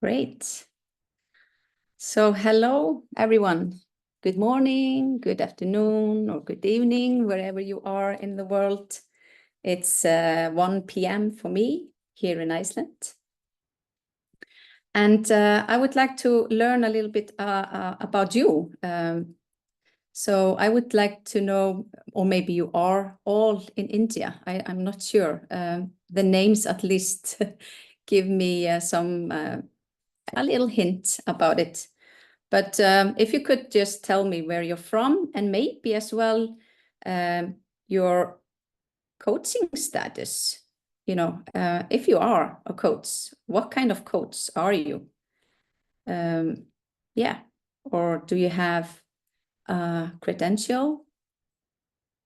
Great. So hello, everyone. Good morning, good afternoon, or good evening, wherever you are in the world. It's 1 p.m. for me here in Iceland. And I would like to learn a little bit about you. So I would like to know, or maybe you are all in India. I'm not sure. The names at least give me a little hint about it. But if you could just tell me where you're from and maybe as well your coaching status, if you are a coach, what kind of coach are you? Or do you have a credential?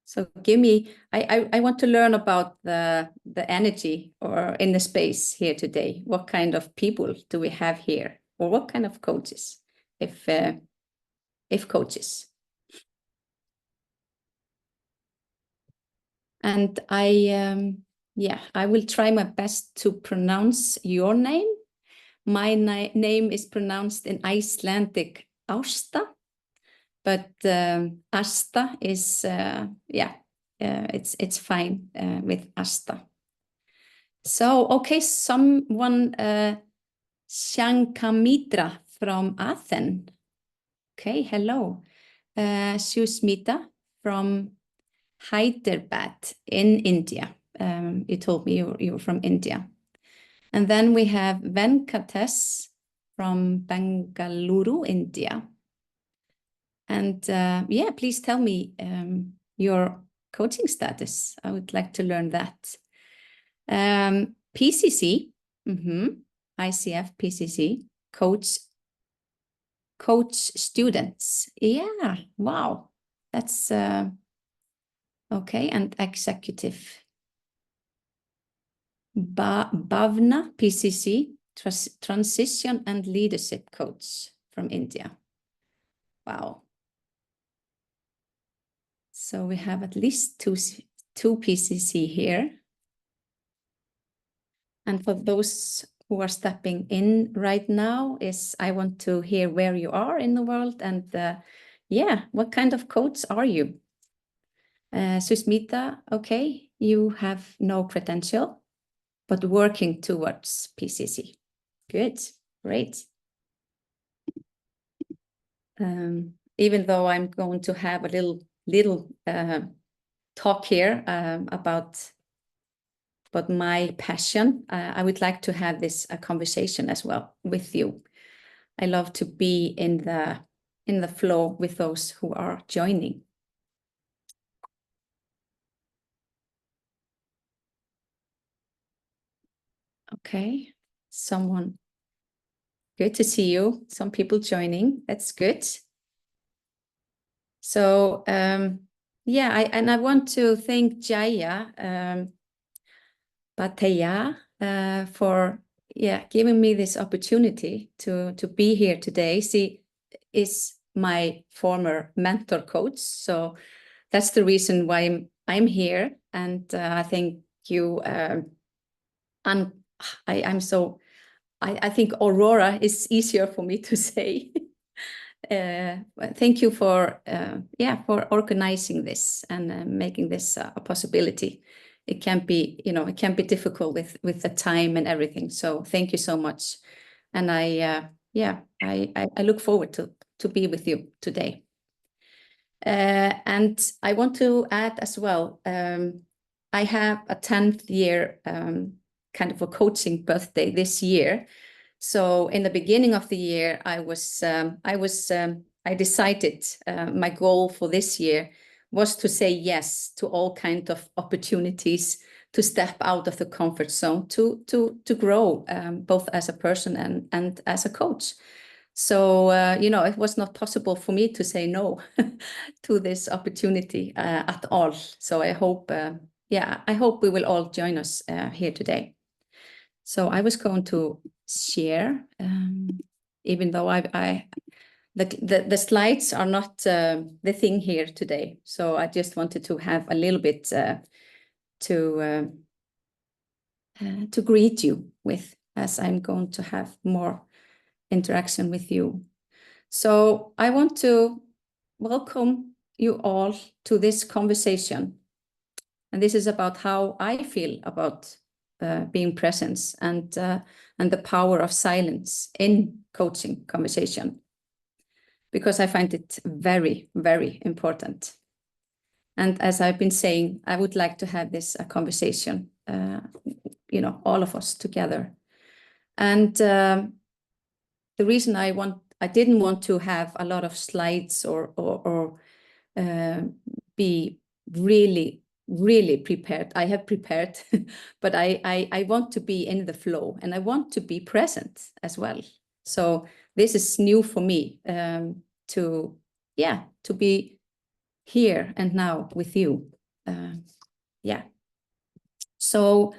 So give me, I want to learn about the energy or in the space here today. What kind of people do we have here? Or what kind of coaches, if coaches? And I will try my best to pronounce your name. My name is pronounced in Icelandic Ásta, but Ásta is it's fine with Ásta. So okay, someone Shankamitra from Athens. Okay, hello. Susmita from Hyderabad in India. You told me you were from India. And then we have Venkatesh from Bengaluru, India. And please tell me your coaching status. I would like to learn that. PCC, ICF PCC, coach students. Yeah, wow, that's okay. And executive. Bhavna PCC, transition and leadership coach from India. Wow. So we have at least two PCC here. And for those who are stepping in right now, I want to hear where you are in the world and what kind of coach are you? Susmita, okay, you have no credential, but working towards PCC. Good, great. Even though I'm going to have a little talk here about my passion, I would like to have this conversation as well with you. I love to be in the flow with those who are joining. Okay, someone. Good to see you. Some people joining. That's good. So I want to thank Jaya Pateya for giving me this opportunity to be here today. She is my former mentor coach, so that's the reason why I'm here. And I think you I think Aurora is easier for me to say. Thank you for organizing this and making this a possibility. It can be, it can be difficult with the time and everything. So thank you so much. And I look forward to be with you today. And I want to add as well, I have a 10th year kind of a coaching birthday this year. So in the beginning of the year, I decided my goal for this year was to say yes to all kinds of opportunities to step out of the comfort zone, to grow both as a person and as a coach. So, it was not possible for me to say no to this opportunity at all. So I hope, I hope we will all join us here today. So I was going to share, even though the slides are not the thing here today. So I just wanted to have a little bit to greet you with, as I'm going to have more interaction with you. So I want to welcome you all to this conversation. And this is about how I feel about being present and the power of silence in coaching conversation, because I find it very, very important. And as I've been saying, I would like to have this conversation, all of us together. And the reason I didn't want to have a lot of slides or be really prepared. I have prepared, but I want to be in the flow, and I want to be present as well. So this is new for me, to be here and now with you. So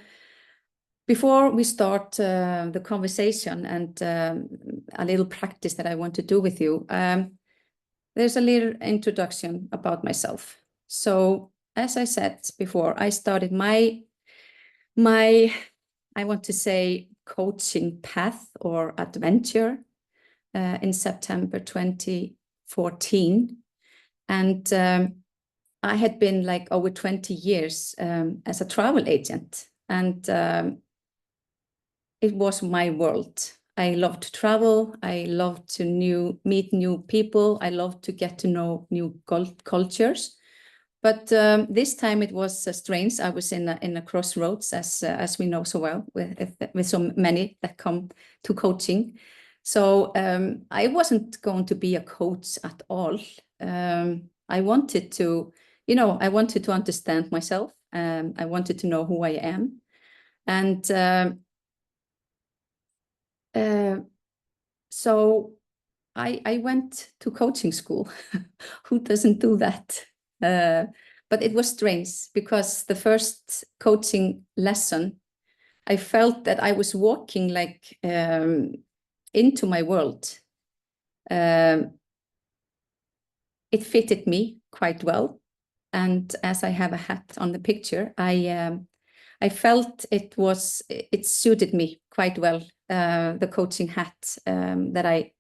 before we start the conversation and a little practice that I want to do with you, there's a little introduction about myself. So as I said before, I started my I want to say coaching path or adventure in September 2014. And I had been like over 20 years as a travel agent, and it was my world. I loved to travel. I loved to meet new people. I loved to get to know new cultures. But this time it was strange. I was in a crossroads, as we know so well, with so many that come to coaching. So I wasn't going to be a coach at all. I wanted to, understand myself. I wanted to know who I am. And so I went to coaching school. Who doesn't do that? But it was strange, because the first coaching lesson, I felt that I was walking like into my world. It fitted me quite well. And as I have a hat on the picture, I felt it suited me quite well, the coaching hat that I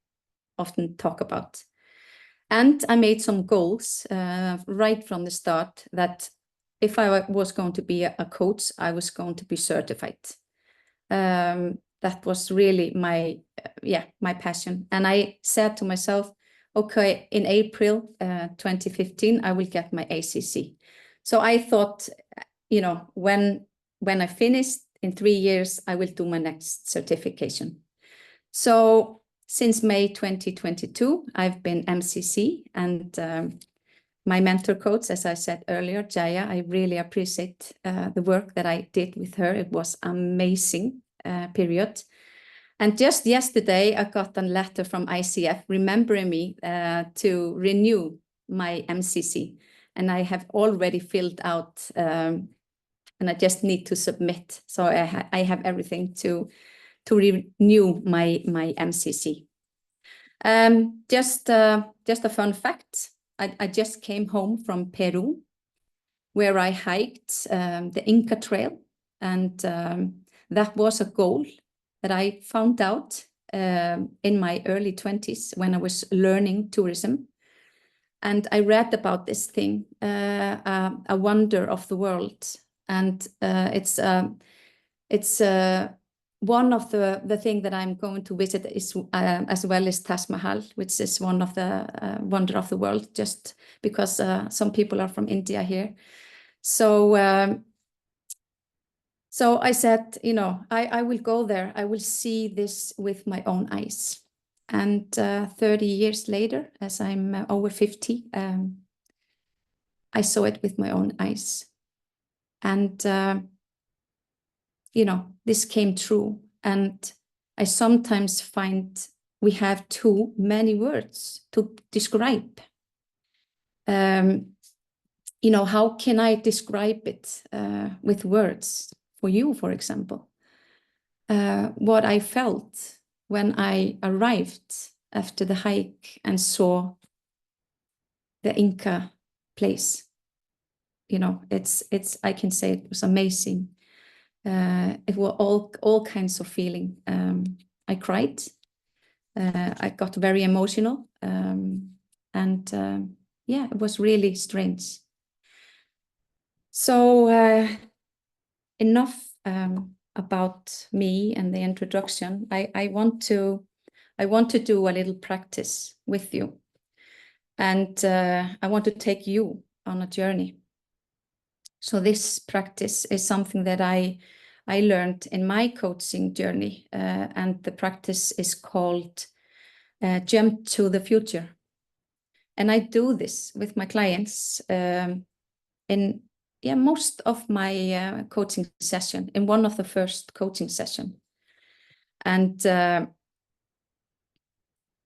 often talk about. And I made some goals right from the start, that if I was going to be a coach, I was going to be certified. That was really my passion. And I said to myself, okay, in April 2015, I will get my ACC. So I thought, when I finished in 3 years, I will do my next certification. So since May 2022, I've been MCC, and my mentor coach, as I said earlier, Jaya, I really appreciate the work that I did with her. It was amazing period. And just yesterday, I got a letter from ICF remembering me to renew my MCC. And I have already filled out, and I just need to submit. So I have everything to renew my MCC. Just a fun fact. I just came home from Peru, where I hiked the Inca Trail. And that was a goal that I found out in my early 20s when I was learning tourism. And I read about this thing, a wonder of the world. And it's one of the thing that I'm going to visit is as well as Taj Mahal, which is one of the wonder of the world, just because some people are from India here. So I said, I will go there. I will see this with my own eyes. And 30 years later, as I'm over 50, I saw it with my own eyes. And this came true. And I sometimes find we have too many words to describe. How can I describe it with words for you, for example? What I felt when I arrived after the hike and saw the Inca place. I can say it was amazing. It were all kinds of feeling. I cried. I got very emotional, and yeah, it was really strange. So enough about me and the introduction. I want to do a little practice with you, and I want to take you on a journey. So this practice is something that I learned in my coaching journey, and the practice is called Jump to the Future. And I do this with my clients in most of my coaching session, in one of the first coaching session. And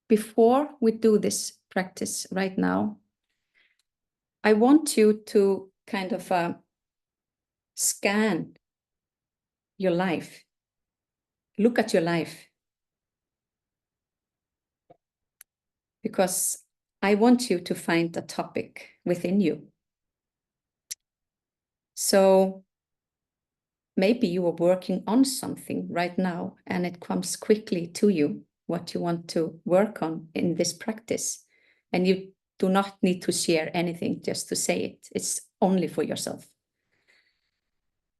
before we do this practice right now, I want you to kind of scan your life. Look at your life. Because I want you to find a topic within you. So maybe you are working on something right now and it comes quickly to you, what you want to work on in this practice. And you do not need to share anything just to say it. It's only for yourself.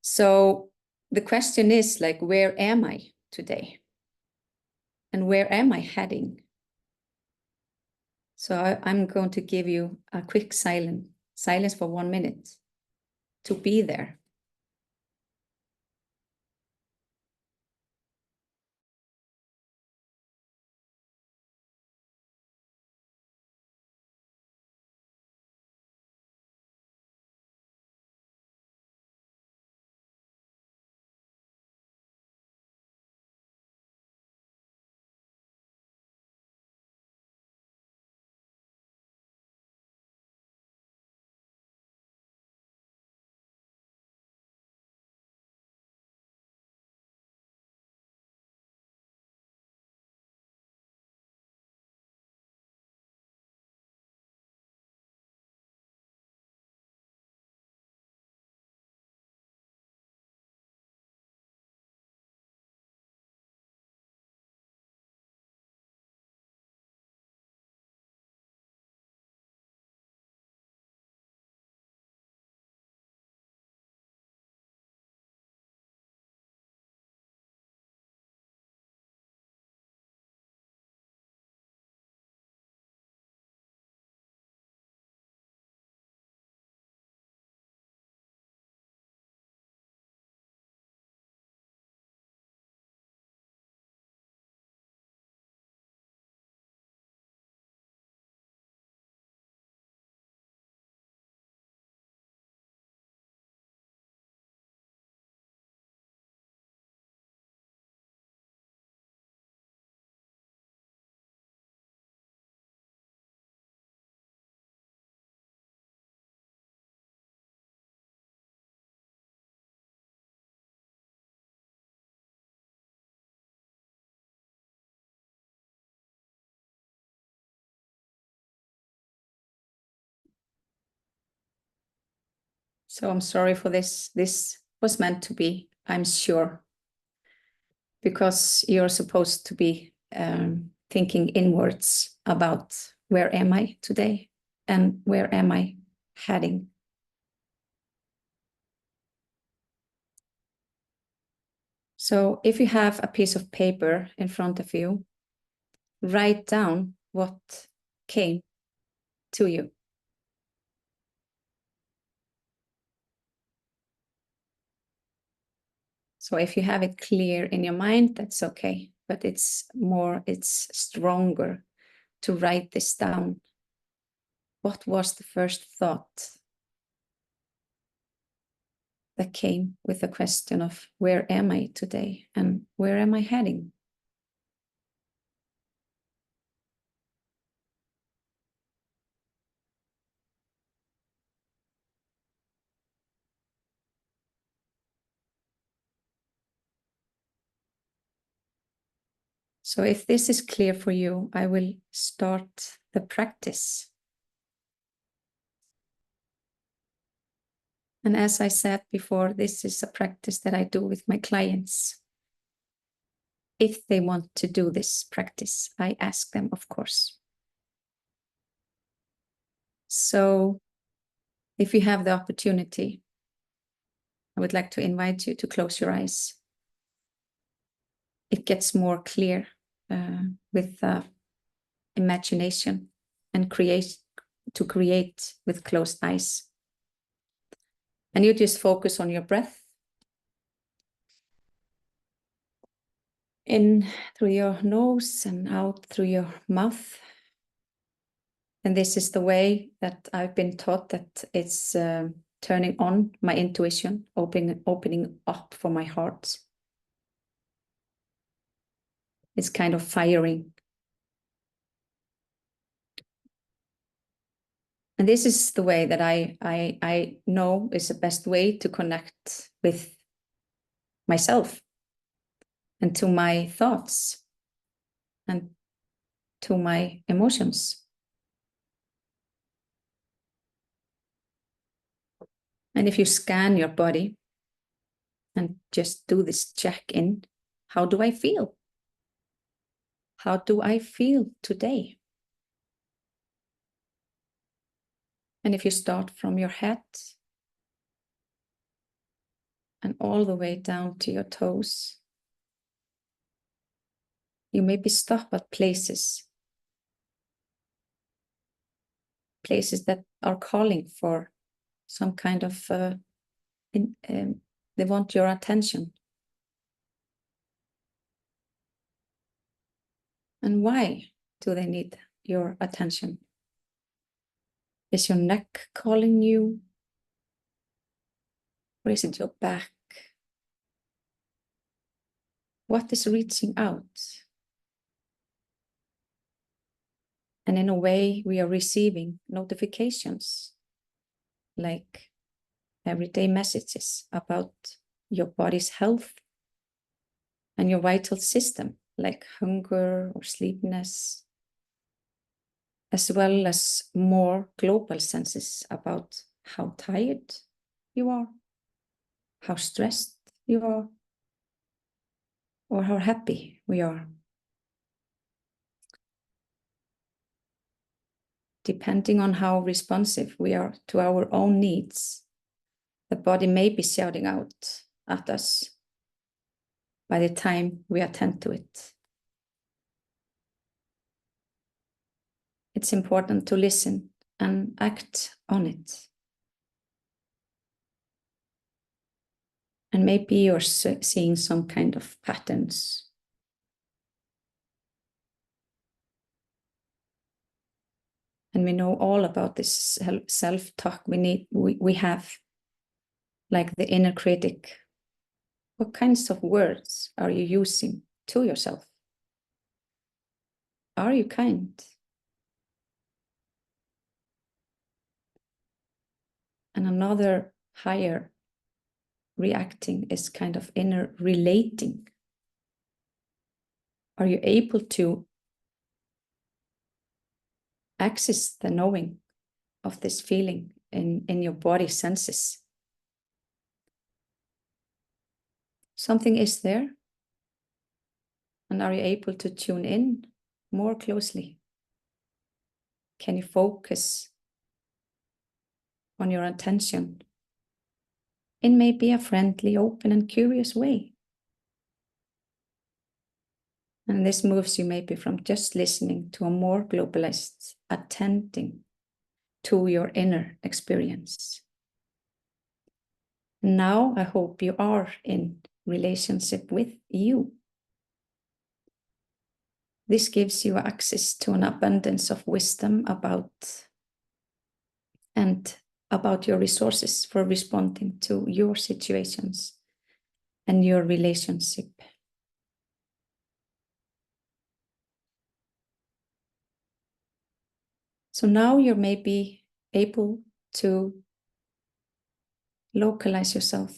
So the question is like, where am I today? And where am I heading? So I'm going to give you a quick silence for 1 minute to be there. So I'm sorry for this. This was meant to be, I'm sure, because you're supposed to be thinking inwards about where am I today and where am I heading. So if you have a piece of paper in front of you, write down what came to you. So if you have it clear in your mind, that's okay. But it's stronger to write this down. What was the first thought that came with the question of where am I today and where am I heading? So if this is clear for you, I will start the practice. And as I said before, this is a practice that I do with my clients. if they want to do this practice. I ask them, of course. So if you have the opportunity, I would like to invite you to close your eyes. It gets more clear with imagination and create with closed eyes. And you just focus on your breath. In through your nose and out through your mouth. And this is the way that I've been taught that it's turning on my intuition, opening up for my heart. It's kind of firing. And this is the way that I know is the best way to connect with myself and to my thoughts and to my emotions. And if you scan your body and just do this check-in, how do I feel? How do I feel today? And if you start from your head and all the way down to your toes, you maybe stop at places that are calling for some kind of, they want your attention. And why do they need your attention? Is your neck calling you? Or is it your back? What is reaching out? And in a way, we are receiving notifications, like everyday messages about your body's health and your vital system, like hunger or sleepiness, as well as more global senses about how tired you are, how stressed you are, or how happy we are. Depending on how responsive we are to our own needs, the body may be shouting out at us by the time we attend to it. It's important to listen and act on it. And maybe you're seeing some kind of patterns. And we know all about this self-talk we have, like the inner critic. What kinds of words are you using to yourself? Are you kind? And another higher reacting is kind of inner relating. Are you able to access the knowing of this feeling in your body senses? Something is there. And are you able to tune in more closely? Can you focus on your attention in maybe a friendly, open, and curious way? And this moves you maybe from just listening to a more globalized attending to your inner experience. Now I hope you are in relationship with you. This gives you access to an abundance of wisdom about your resources for responding to your situations and your relationship. So now you're maybe able to localize yourself.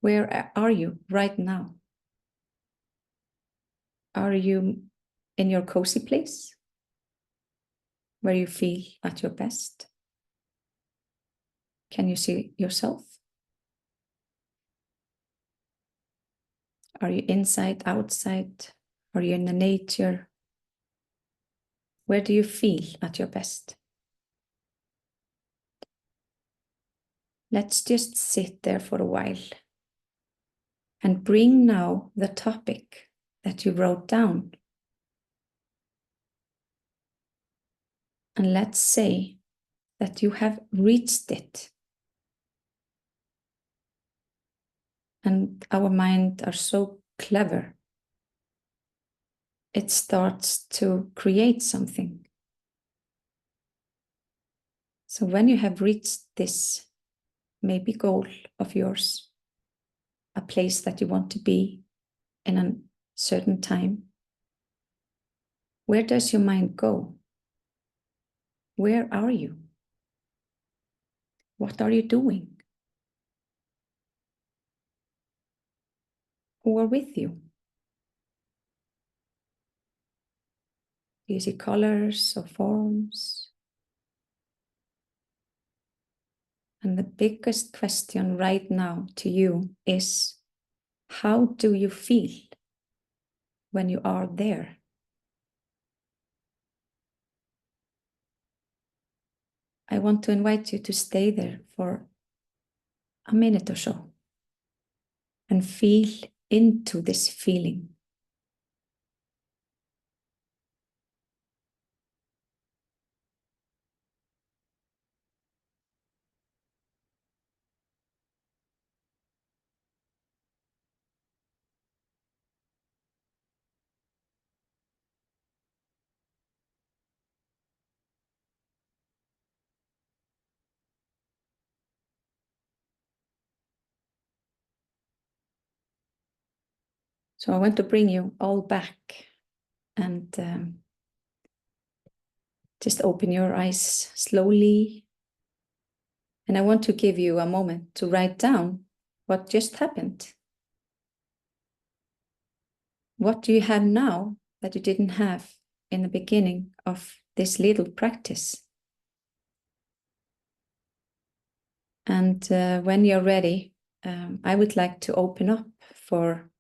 Where are you right now? Are you in your cozy place where you feel at your best? Can you see yourself? Are you inside, outside? Are you in the nature? Where do you feel at your best? Let's just sit there for a while and bring now the topic that you wrote down. And let's say that you have reached it. And our mind are so clever. It starts to create something. So when you have reached this maybe goal of yours, a place that you want to be in a certain time, where does your mind go? Where are you? What are you doing? Who are with you? Do you see colors or forms? And the biggest question right now to you is, how do you feel when you are there? I want to invite you to stay there for a minute or so and feel into this feeling. So I want to bring you all back and just open your eyes slowly. And I want to give you a moment to write down what just happened. What do you have now that you didn't have in the beginning of this little practice? And when you're ready, I would like to open up for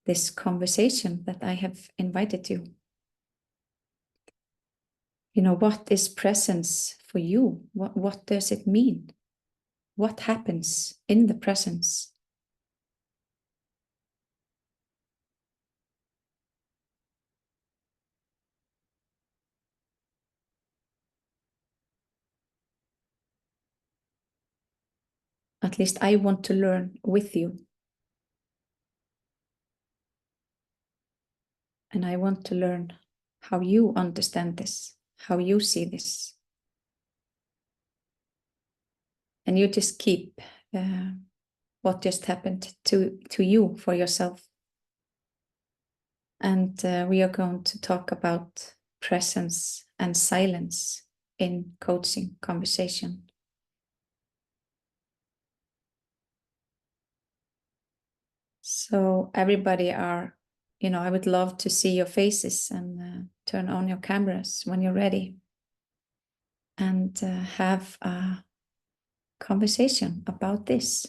this conversation that I have invited you. You know, what is presence for you? What does it mean? What happens in the presence? At least I want to learn with you. And I want to learn how you understand this, how you see this. And you just keep what just happened to you for yourself. And we are going to talk about presence and silence in coaching conversation. So everybody are, you know, I would love to see your faces and turn on your cameras when you're ready and have a conversation about this.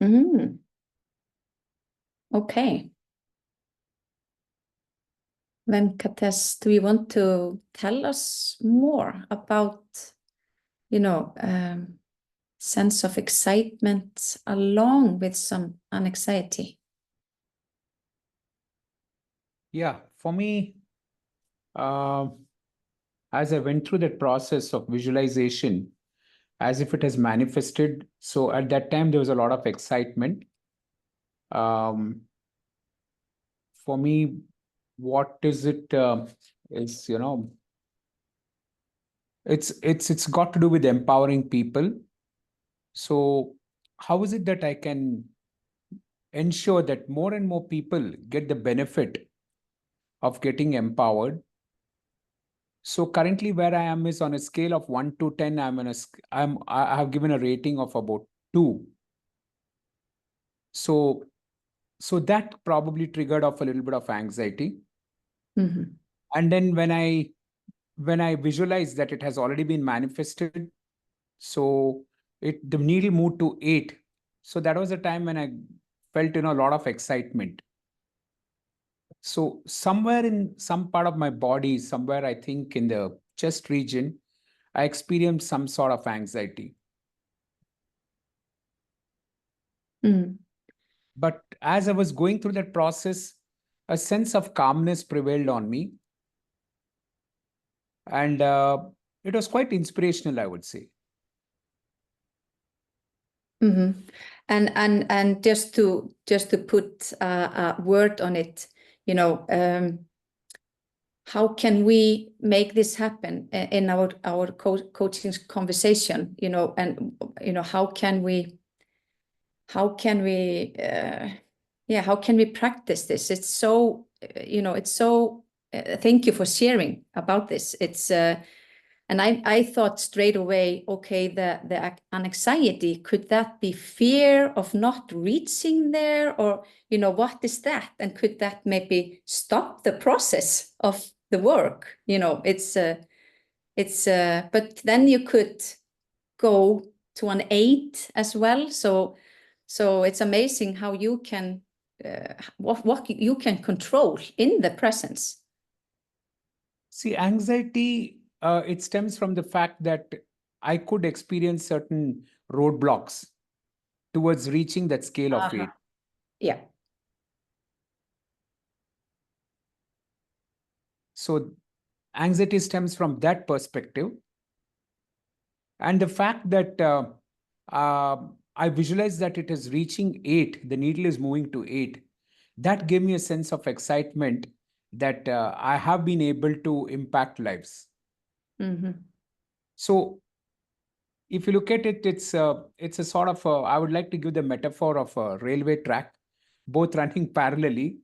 Mm. Okay. Venkatesh, do you want to tell us more about, sense of excitement along with some anxiety? Yeah, for me, as I went through that process of visualization, as if it has manifested. So at that time, there was a lot of excitement. For me, what is it? Is it's got to do with empowering people. So how is it that I can ensure that more and more people get the benefit of getting empowered? So currently, where I am is on a scale of 1 to 10. I have given a rating of about 2. So that probably triggered off a little bit of anxiety. Mm-hmm. And then when I visualized that it has already been manifested, so the needle moved to 8. So that was a time when I felt a lot of excitement. So somewhere in some part of my body, somewhere I think in the chest region, I experienced some sort of anxiety. Mm. But as I was going through that process, a sense of calmness prevailed on me. And it was quite inspirational, I would say. Mm-hmm. And just to put a word on it, how can we make this happen in our coaching conversation? And how can we how can we practice this? It's so thank you for sharing about this. It's and I thought straight away, okay, the anxiety, could that be fear of not reaching there, or what is that, and could that maybe stop the process of the work? But then you could go to an 8 as well. So it's amazing how you can what you can control in the presence. See, anxiety, it stems from the fact that I could experience certain roadblocks towards reaching that scale of 8. Yeah. So anxiety stems from that perspective. And the fact that I visualize that it is reaching 8, the needle is moving to 8, that gave me a sense of excitement that I have been able to impact lives. Mm-hmm. So if you look at it, it's a sort of I would like to give the metaphor of a railway track, both running parallelly.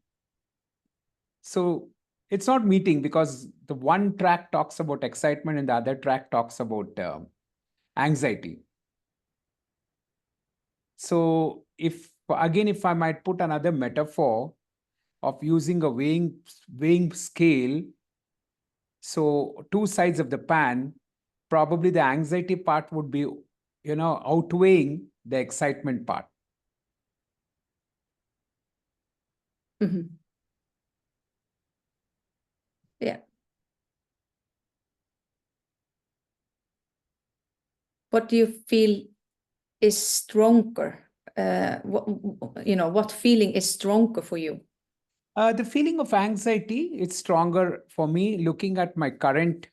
So it's not meeting, because the one track talks about excitement and the other track talks about anxiety. So if I might put another metaphor of using a weighing scale, so two sides of the pan, probably the anxiety part would be outweighing the excitement part. Mm-hmm. Yeah. What do you feel is stronger? What feeling is stronger for you? The feeling of anxiety, it's stronger for me looking at my current,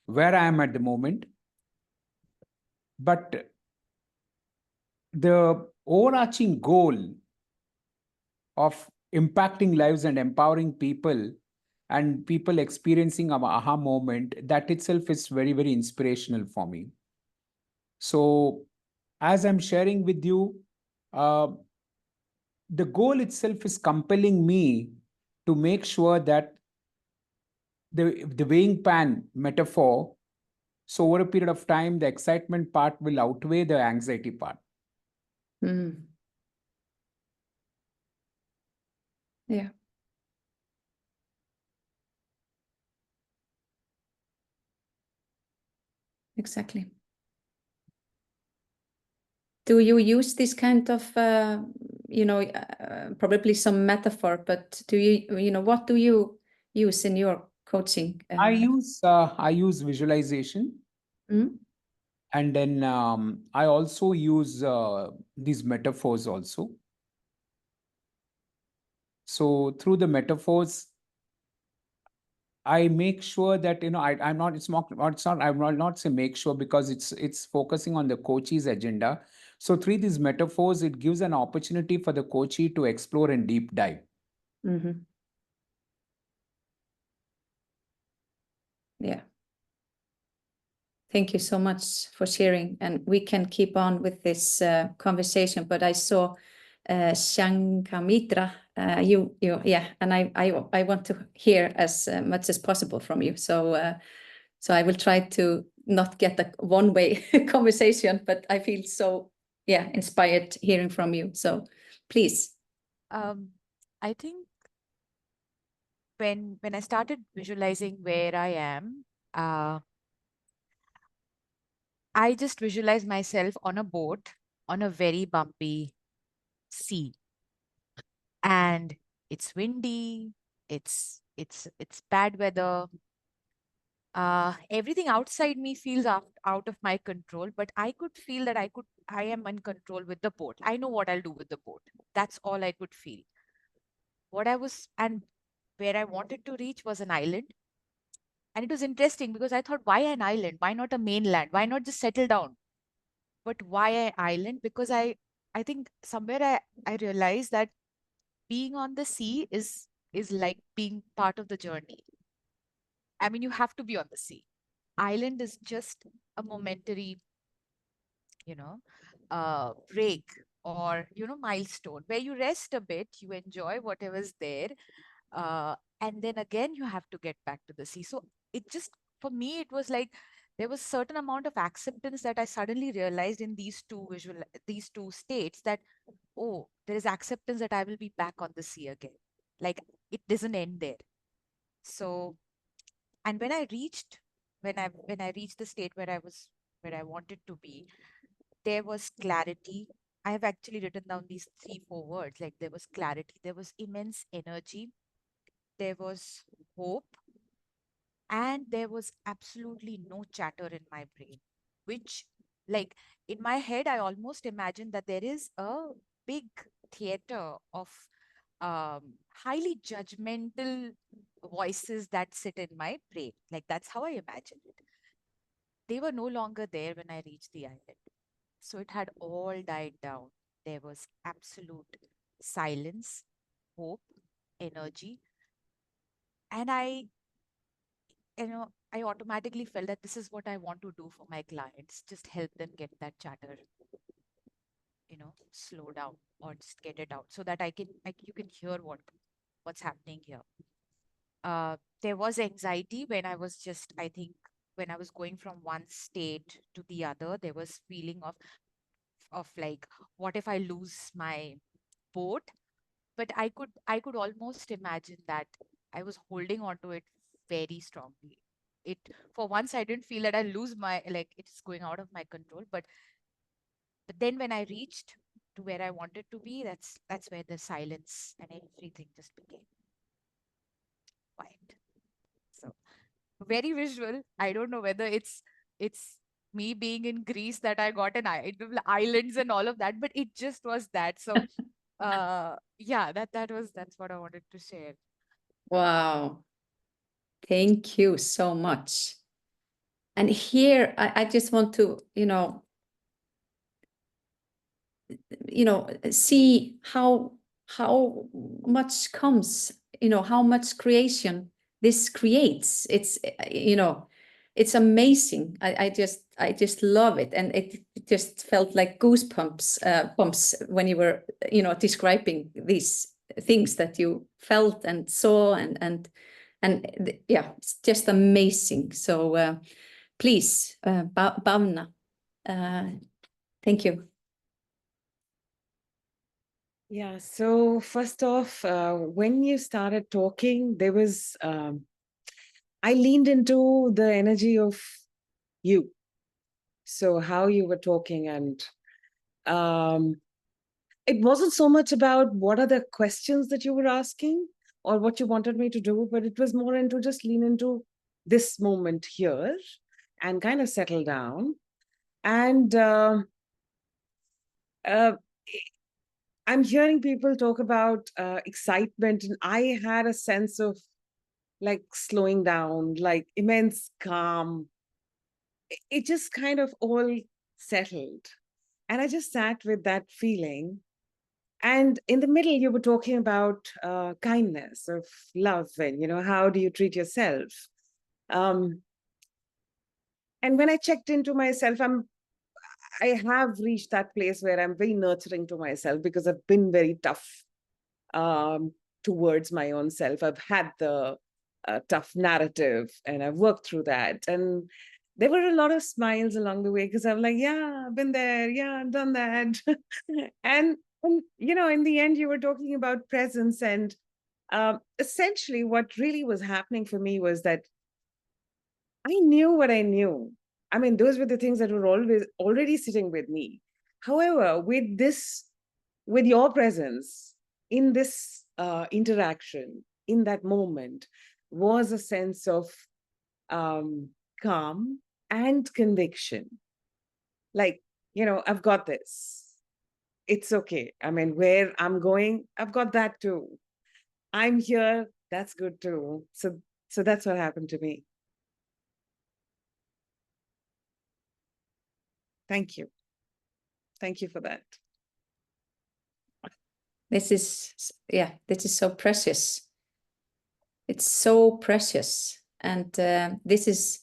where I am at the moment. But the overarching goal of impacting lives and empowering people, and people experiencing an aha moment, that itself is very, very inspirational for me. So as I'm sharing with you, uh, the goal itself is compelling me to make sure that the weighing pan metaphor, so over a period of time, the excitement part will outweigh the anxiety part. Mm. Yeah. Exactly. Do you use this kind of, probably some metaphor, but do you, what do you use in your coaching? I use visualization. Mm? And then I also use these metaphors also. So through the metaphors, I make sure that, I'm not, it's not, I will not say make sure, because it's focusing on the coach's agenda. So through these metaphors, it gives an opportunity for the coachee to explore and deep dive. Mm-hmm. Yeah. Thank you so much for sharing, and we can keep on with this conversation. But I saw Shankamitra, and I want to hear as much as possible from you. So I will try to not get a one-way conversation, but I feel so inspired hearing from you. So please. I think when I started visualizing where I am, I just visualize myself on a boat on a very bumpy sea, and it's windy, it's bad weather. Everything outside me feels out of my control, but I could feel that I am in control with the boat. I know what I'll do with the boat. That's all I could feel. And where I wanted to reach was an island. And it was interesting because I thought, why an island? Why not a mainland? Why not just settle down? But why an island? Because I think somewhere I realized that being on the sea is like being part of the journey. I mean, you have to be on the sea. Island is just a momentary, break or, milestone where you rest a bit, you enjoy whatever's there. And then again, you have to get back to the sea. So it just, for me, it was like there was certain amount of acceptance that I suddenly realized in these two states, that, oh, there is acceptance that I will be back on the sea again. Like, it doesn't end there. So, and when I reached the state where I wanted to be, there was clarity. I have actually written down these 3-4 words. Like, there was clarity, there was immense energy, there was hope, and there was absolutely no chatter in my brain, which, like, in my head, I almost imagined that there is a big theater of highly judgmental voices that sit in my brain. Like, that's how I imagined it. They were no longer there when I reached the island. So it had all died down. There was absolute silence, hope, energy. And I automatically felt that this is what I want to do for my clients. Just help them get that chatter, slow down, or just get it out so that you can hear what's happening here. There was anxiety when I was when I was going from one state to the other. There was feeling of like, what if I lose my boat? But I could almost imagine that I was holding on to it very strongly. For once, I didn't feel that I lose it's going out of my control. But then when I reached to where I wanted to be, that's where the silence and everything just became quiet. So very visual. I don't know whether it's me being in Greece that I got islands and all of that, but it just was that. So that's what I wanted to share. Wow. Thank you so much. And here I just want to, see how much comes, how much creation this creates. It's, it's amazing. I just love it. And it just felt like goosebumps bumps when you were, describing these things that you felt and saw and it's just amazing. So please, Bhavna, thank you. Yeah, so first off, when you started talking, there was, I leaned into the energy of you. So how you were talking and it wasn't so much about what are the questions that you were asking or what you wanted me to do, but it was more into just lean into this moment here and kind of settle down. And I'm hearing people talk about excitement, and I had a sense of like slowing down, like immense calm. It just kind of all settled. And I just sat with that feeling. And in the middle, you were talking about kindness, of love, and, you know, how do you treat yourself? And when I checked into myself, I have reached that place where I'm very nurturing to myself, because I've been very tough towards my own self. I've had the tough narrative, and I've worked through that. And there were a lot of smiles along the way, because I'm like, yeah, I've been there. Yeah, I've done that. and, you know, in the end, you were talking about presence. And essentially what really was happening for me was that I knew what I knew. I mean, those were the things that were always already sitting with me. However, with your presence in this interaction, in that moment, was a sense of calm and conviction. Like, you know, I've got this. It's okay. I mean, where I'm going, I've got that too. I'm here. That's good too. So that's what happened to me. Thank you. Thank you for that. This is so precious. It's so precious. And this is,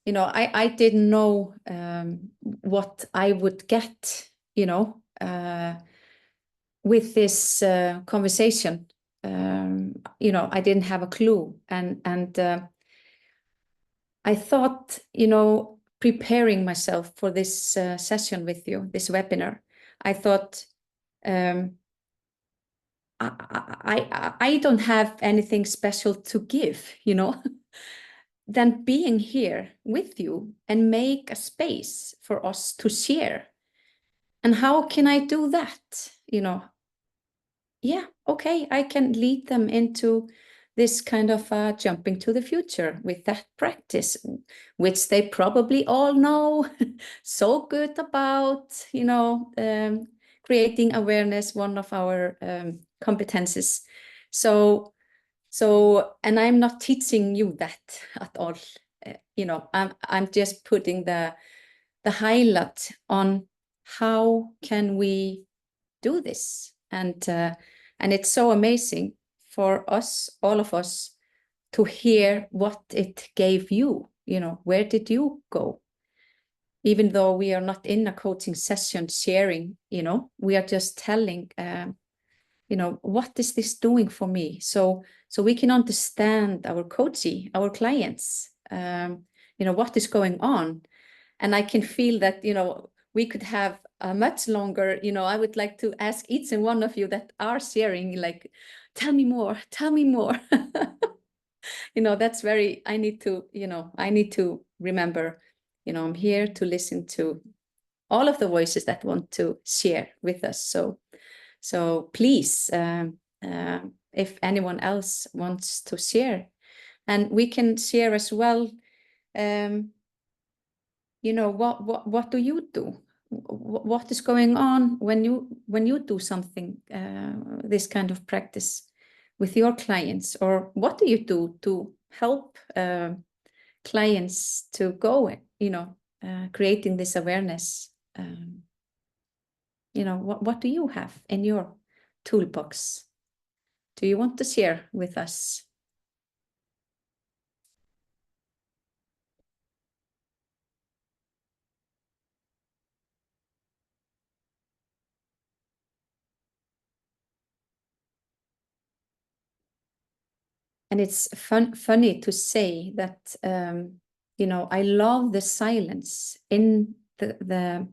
you know, I didn't know what I would get, you know, with this conversation. You know, I didn't have a clue. And I thought, you know, preparing myself for this session with you, this webinar, I thought, I don't have anything special to give, you know, than being here with you and make a space for us to share. And how can I do that? You know, yeah, okay, I can lead them into this kind of jumping to the future with that practice, which they probably all know so good about, you know, creating awareness, one of our competences. So, and I'm not teaching you that at all. You know, I'm just putting the highlight on how can we do this, and it's so amazing for us, all of us, to hear what it gave you. You know, where did you go? Even though we are not in a coaching session sharing, you know, we are just telling, you know, what is this doing for me? So we can understand our coachee, our clients, you know, what is going on. And I can feel that, you know, we could have a much longer, you know, I would like to ask each and one of you that are sharing, like, tell me more, tell me more. You know, that's very, I need to, you know, I need to remember, you know, I'm here to listen to all of the voices that want to share with us. So please, if anyone else wants to share, and we can share as well, you know, what do you do? What is going on when you do something, this kind of practice with your clients, or what do you do to help clients to go, you know, creating this awareness? You know, what do you have in your toolbox? Do you want to share with us? And it's funny to say that, you know, I love the silence in the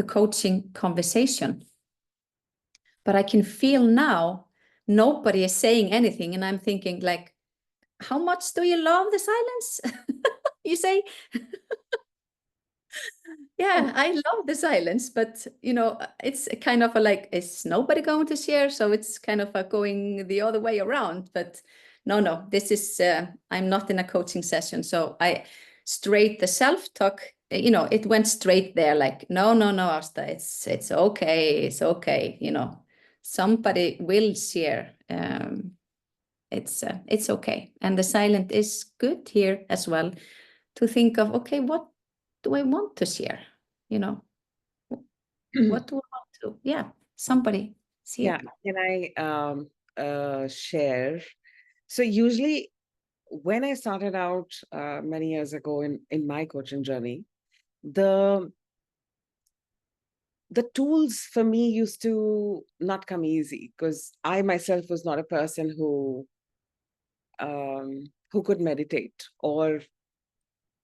coaching conversation. But I can feel now nobody is saying anything, and I'm thinking, like, how much do you love the silence? You say, yeah, Yeah, I love the silence, but it's kind of like, is nobody going to share? So it's kind of going the other way around. But no, this is, I'm not in a coaching session. So I straight the self-talk, it went straight there, like, no, Ásta, it's okay, somebody will share. It's okay. And the silent is good here as well, to think of, okay, what do I want to share? What do I want to? Yeah, somebody share. Yeah, can I share? So usually when I started out many years ago in my coaching journey, the tools for me used to not come easy, because I myself was not a person who could meditate or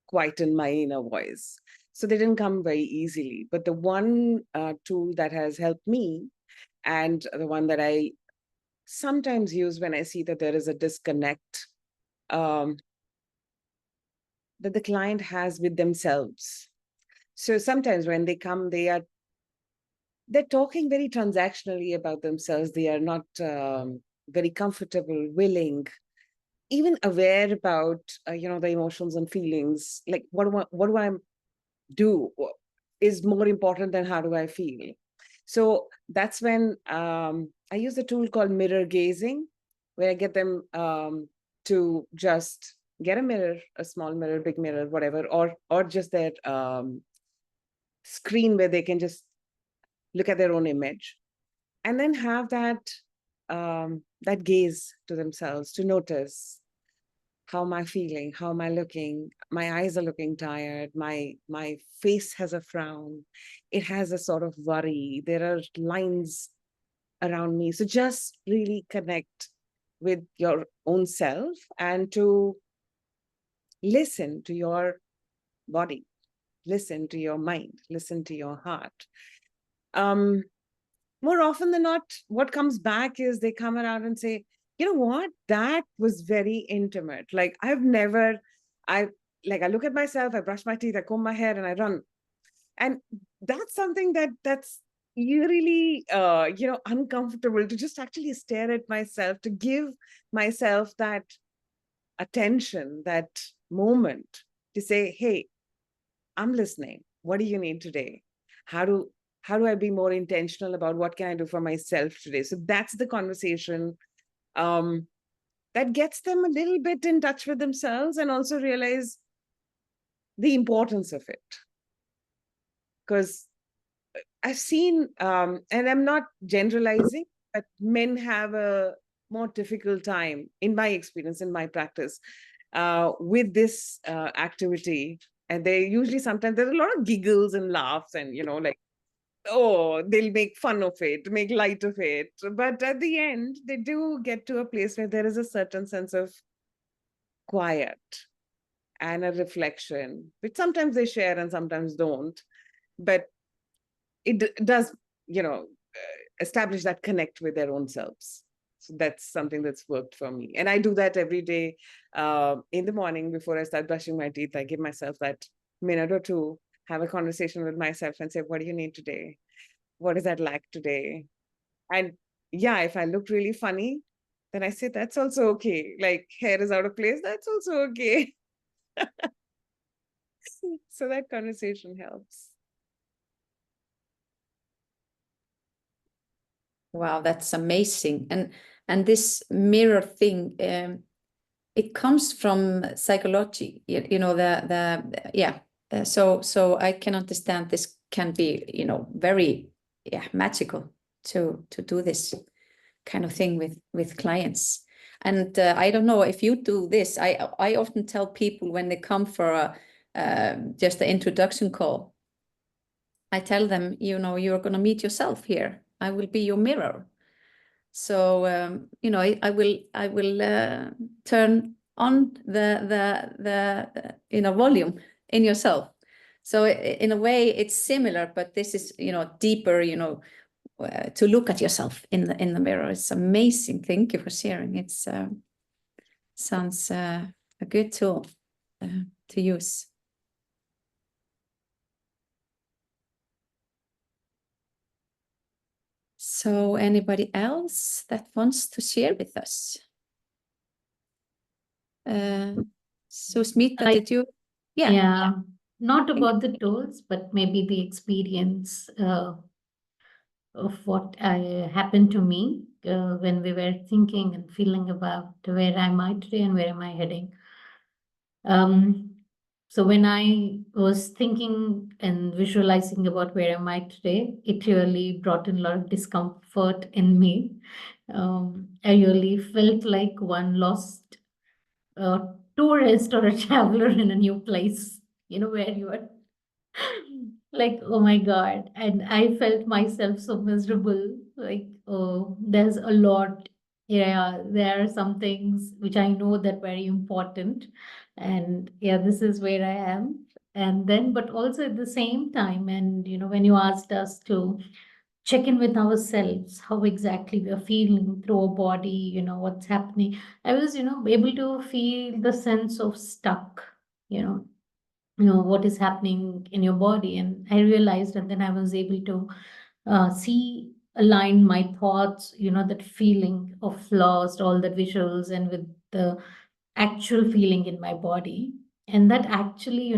quieten my inner voice. So they didn't come very easily. But the one tool that has helped me, and the one that I sometimes use when I see that there is a disconnect that the client has with themselves. So sometimes when they come, they're talking very transactionally about themselves. They are not very comfortable, willing, even aware about the emotions and feelings. Like, what do I do is more important than how do I feel. So that's when I use a tool called mirror gazing, where I get them to just get a mirror, a small mirror, big mirror, whatever, or just their screen where they can just look at their own image, and then have that gaze to themselves, to notice, how am I feeling? How am I looking? My eyes are looking tired. My face has a frown. It has a sort of worry. There are lines around me. So just really connect with your own self, and to listen to your body, listen to your mind, listen to your heart. More often than not, what comes back is they come around and say, you know what, that was very intimate. Like, I look at myself, I brush my teeth, I comb my hair, and I run. And that's something that's really, uncomfortable, to just actually stare at myself, to give myself that attention, that moment, to say, hey, I'm listening. What do you need today? How do I be more intentional about what can I do for myself today? So that's the conversation that gets them a little bit in touch with themselves, and also realize the importance of it. Because I've seen, and I'm not generalizing, but men have a more difficult time, in my experience, in my practice, with this activity. And they usually, sometimes there's a lot of giggles and laughs, and, like, oh, they'll make fun of it, make light of it. But at the end, they do get to a place where there is a certain sense of quiet and a reflection, which sometimes they share and sometimes don't. But it does, establish that connect with their own selves. So that's something that's worked for me. And I do that every day in the morning before I start brushing my teeth. I give myself that minute or two, have a conversation with myself and say, what do you need today? What does that lack today? And yeah, if I look really funny, then I say, that's also okay. Like, hair is out of place, that's also okay. So that conversation helps. Wow, that's amazing. And this mirror thing, it comes from psychology, so I can understand this can be, very magical to do this kind of thing with clients. And I don't know if you do this. I often tell people when they come for just the introduction call, I tell them, you're going to meet yourself here. I will be your mirror. So I will turn on the volume in yourself. So in a way it's similar, but this is deeper, to look at yourself in the mirror. It's amazing. Thank you for sharing. It's sounds a good tool to use. So anybody else that wants to share with us? Susmita, did you? Yeah. Yeah, not about the tools, but maybe the experience of what happened to me when we were thinking and feeling about where am I today and where am I heading. So when I was thinking and visualizing about where am I today, it really brought in a lot of discomfort in me. I really felt like one lost tourist or a traveler in a new place, where you are like, oh my God. And I felt myself so miserable. Like, oh, there's a lot. Yeah, there are some things which I know that very important. And yeah, this is where I am. And then, but also at the same time, and when you asked us to check in with ourselves, how exactly we are feeling through our body, what's happening. I was, able to feel the sense of stuck, what is happening in your body. And I realized, and then I was able to align my thoughts, that feeling of lost, all the visuals, and with the actual feeling in my body. And that actually,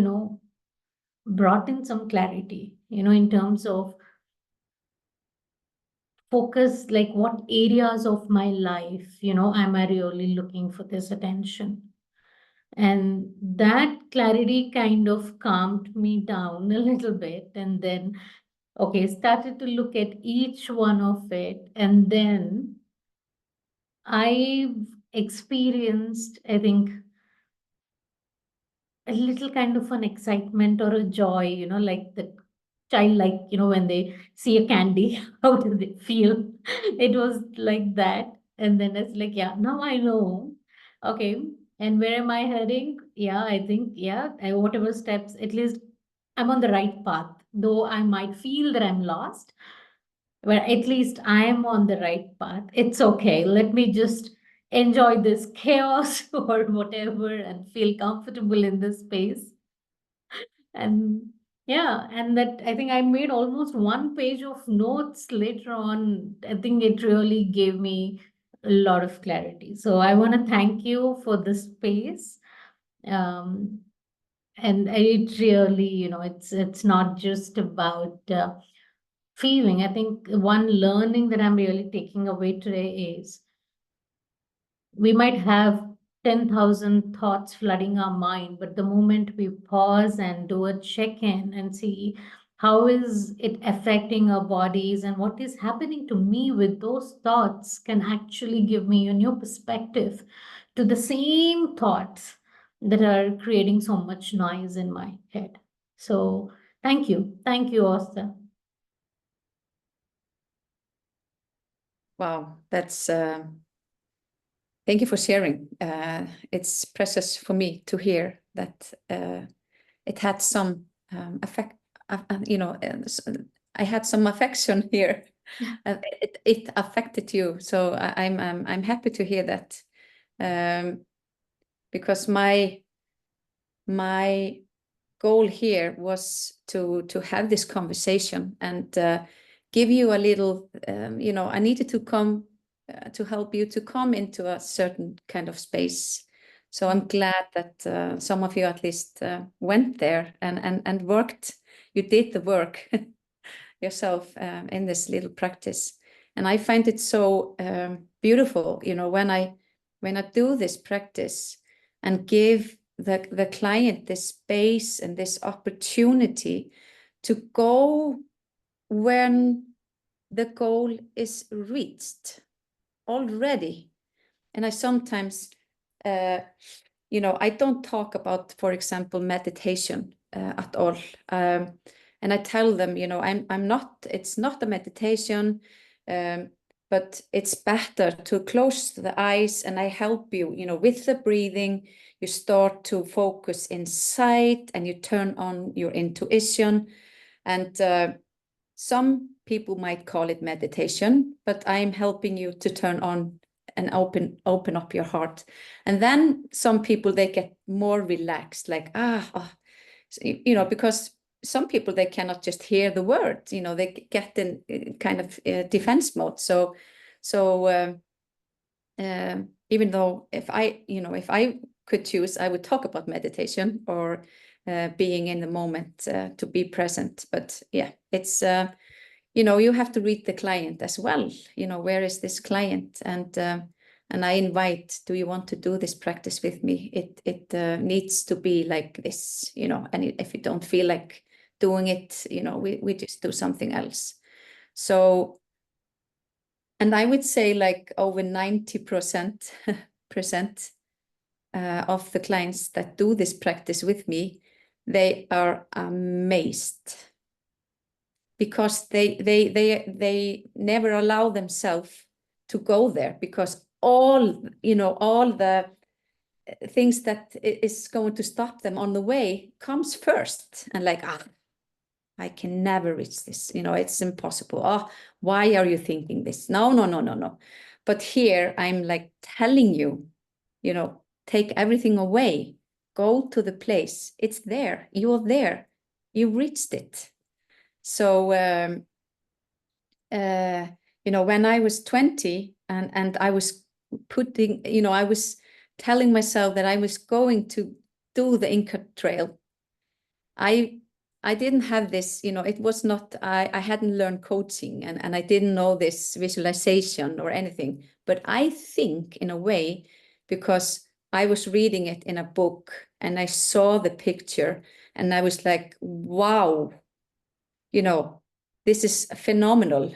brought in some clarity, in terms of focus, like what areas of my life, am I really looking for this attention? And that clarity kind of calmed me down a little bit. And then, okay, started to look at each one of it. And then I've experienced, I think, a little kind of an excitement or a joy, like the child, like, when they see a candy, how do they feel? It was like that. And then it's like, yeah, now I know. Okay. And where am I heading? Yeah, I think, yeah, whatever steps, at least I'm on the right path. Though I might feel that I'm lost, but at least I am on the right path. It's okay. Let me just enjoy this chaos or whatever and feel comfortable in this space. And yeah, and that I think I made almost one page of notes later on. I think it really gave me a lot of clarity. So I want to thank you for this space. And it really, it's not just about feeling. I think one learning that I'm really taking away today is we might have 10,000 thoughts flooding our mind, but the moment we pause and do a check-in and see how is it affecting our bodies and what is happening to me with those thoughts can actually give me a new perspective to the same thoughts that are creating so much noise in my head. So thank you. Thank you, Ásta. Wow, that's thank you for sharing. It's precious for me to hear that it had some effect. I had some affection here. It affected you, so I'm happy to hear that, because my goal here was to have this conversation and give you a little. I needed to come to help you to come into a certain kind of space. So I'm glad that some of you at least went there and worked. You did the work yourself in this little practice. And I find it so beautiful, when I do this practice and give the client this space and this opportunity to go when the goal is reached already. And I sometimes, I don't talk about, for example, meditation at all. And I tell them, I'm not, it's not a meditation, but it's better to close the eyes and I help you, with the breathing. You start to focus inside and you turn on your intuition. And some people might call it meditation, but I'm helping you to turn on and open up your heart. And then some people, they get more relaxed, like, because some people, they cannot just hear the word, they get in kind of defense mode. So even though if I could choose, I would talk about meditation or being in the moment, to be present. But yeah, it's, you have to read the client as well. Where is this client? And I invite, do you want to do this practice with me? It needs to be like this, and if you don't feel like doing it, we just do something else. So, and I would say like over 90% of the clients that do this practice with me, they are amazed, because they never allow themselves to go there, because all the things that is going to stop them on the way comes first, and like, I can never reach this, it's impossible. Oh, why are you thinking this? No. But here I'm like telling you, take everything away, go to the place, it's there, you're there, you reached it. So when I was 20 and I was I was telling myself that I was going to do the Inca Trail, I didn't have this, it was not, I hadn't learned coaching, and I didn't know this visualization or anything. But I think in a way, because I was reading it in a book and I saw the picture and I was like, wow, this is phenomenal.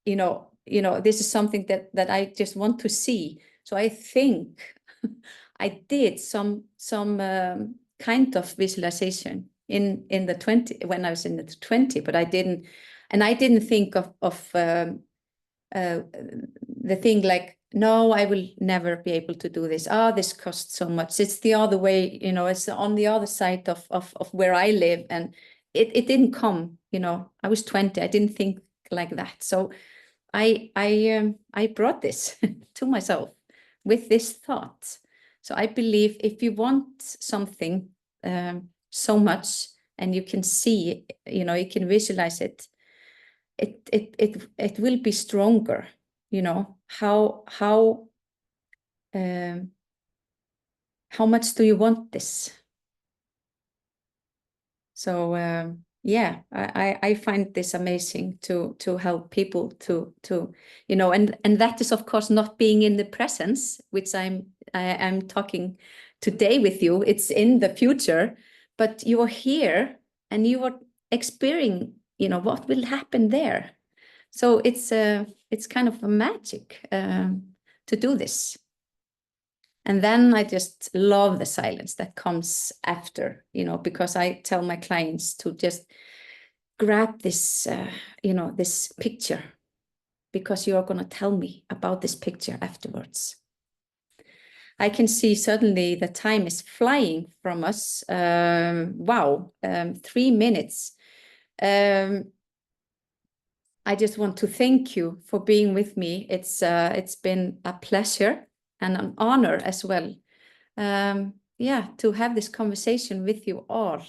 This is something that I just want to see. So I think I did some kind of visualization in the 20, when I was in the 20, but I didn't think of the thing like, no, I will never be able to do this. This costs so much. It's the other way, it's on the other side of where I live, and it didn't come. I was 20. I didn't think like that. So I brought this to myself with this thought. So I believe if you want something so much, and you can see, you can visualize it, it will be stronger. How much do you want this? So yeah, I find this amazing to help people to and that is of course not being in the presence, which I'm talking today with you. It's in the future, but you are here and you are experiencing what will happen there. So it's kind of a magic to do this. And then I just love the silence that comes after, because I tell my clients to just grab this, this picture, because you're going to tell me about this picture afterwards. I can see suddenly the time is flying from us. Wow, 3 minutes. I just want to thank you for being with me. It's been a pleasure and an honor as well. To have this conversation with you all.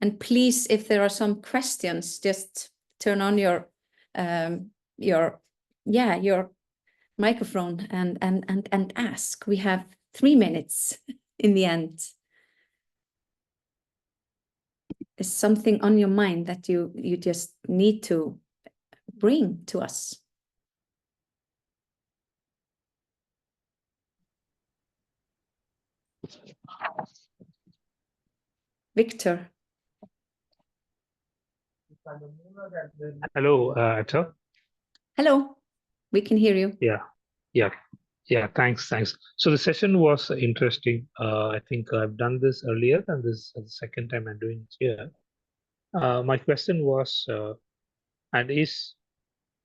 And please, if there are some questions, just turn on your microphone and ask. We have 3 minutes in the end. Is something on your mind that you just need to bring to us? Victor. Hello, Atta. Hello, we can hear you. Yeah. Thanks. So the session was interesting. I think I've done this earlier, and this is the second time I'm doing it here. My question was,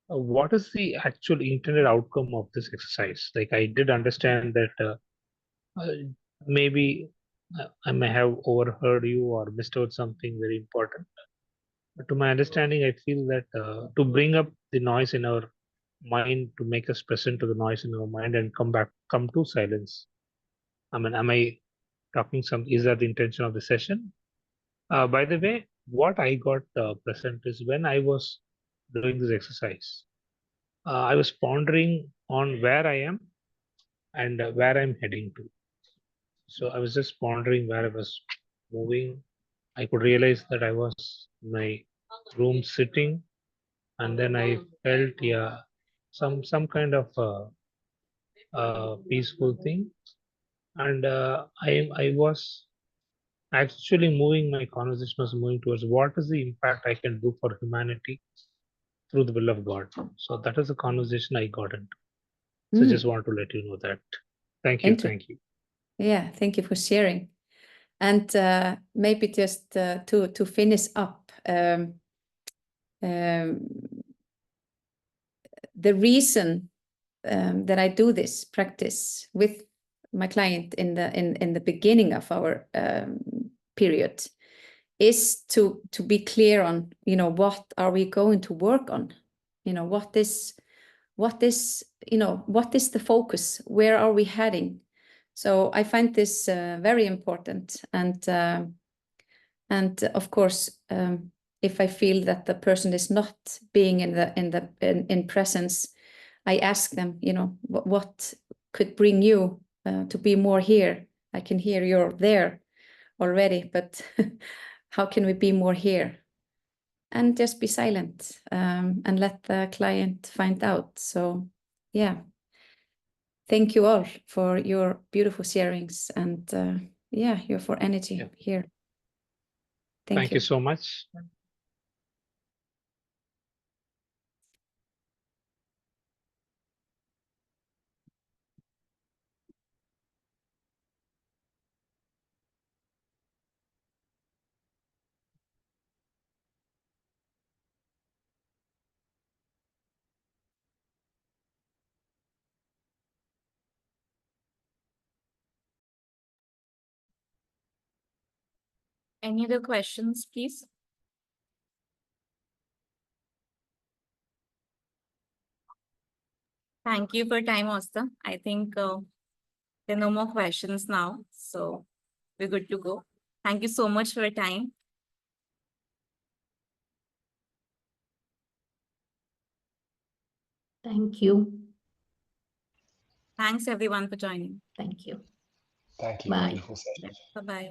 what is the actual intended outcome of this exercise? Like, I did understand that maybe I may have overheard you or missed out something very important. But to my understanding, I feel that to bring up the noise in our mind, to make us present to the noise in our mind and come to silence. I mean, am I talking is that the intention of the session? By the way, what I got present is when I was doing this exercise, I was pondering on where I am and where I'm heading to. So I was just pondering where I was moving. I could realize that I was in my room sitting, and then I felt, yeah, some kind of peaceful thing, and I was actually moving. My conversation was moving towards what is the impact I can do for humanity through the will of God. So that is the conversation I got into. So I just want to let you know that. Thank you. Thank you. Yeah, thank you for sharing. And maybe just to finish up, the reason that I do this practice with my client in the beginning of our period is to be clear on, what are we going to work on? What is the focus? Where are we heading? So I find this very important, and of course, if I feel that the person is not being in presence, I ask them, what could bring you to be more here? I can hear you're there already, but how can we be more here? And just be silent and let the client find out. So, yeah. Thank you all for your beautiful sharings and your for energy here. Thank you so much. Any other questions, please? Thank you for your time, Ásta. I think there are no more questions now, so we're good to go. Thank you so much for your time. Thank you. Thanks everyone for joining. Thank you. Thank you. Bye. Beautiful session. Bye-bye.